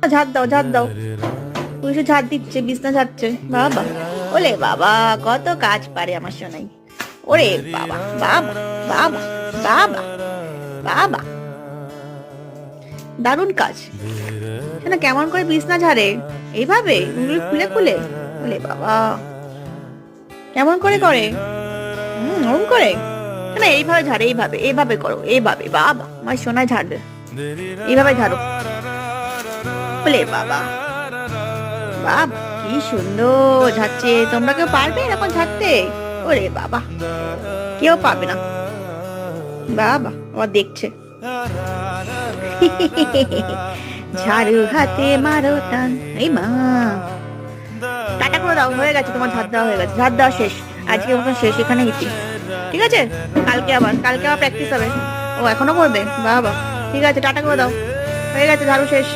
ঝাড় দাও, ঝাড় দাও। ওই সে ঝাড় দিচ্ছে, বিছনা ঝাড়ছে। বাবা, ওলে বাবা, কত কাজ পারে আমার সোনাই। ওরে বাবা, বাবা, বাবা, বাবা, বাবা, দারুণ কাজ। না কেমন করে বিছনা ঝাড়ে, এইভাবে উঙ্গুলি খুলে খুলে। ওলে বাবা, কেমন করে করে? ওরম করে না, এইভাবে ঝাড়ে, এইভাবে, এইভাবে করো, এইভাবে। বাবা, আমার সোনায় ঝাড়বে, এইভাবে ঝাড়ো। ওলে বাবা, বাবা, কি সুন্দর ঝাড়ছে। তোমরা কেউ পারবে এরকম ঝাড়তে? ওরে বাবা, কেউ পারবে না। বাবা, ও দেখছে। ঝাড়ু হাতে মারো টান। এই মা, টাটা করে দাও, হয়ে গেছে তোমার ঝাড় দেওয়া, হয়ে গেছে, ঝাড় দেওয়া শেষ। আজকে মতন শেষ, এখানে গেছি। ঠিক আছে, কালকে আবার প্র্যাকটিস হবে। ও এখনো করবে? বাবা, ঠিক আছে, টাটা করে দাও, হয়ে গেছে, ঝাড়ু শেষ।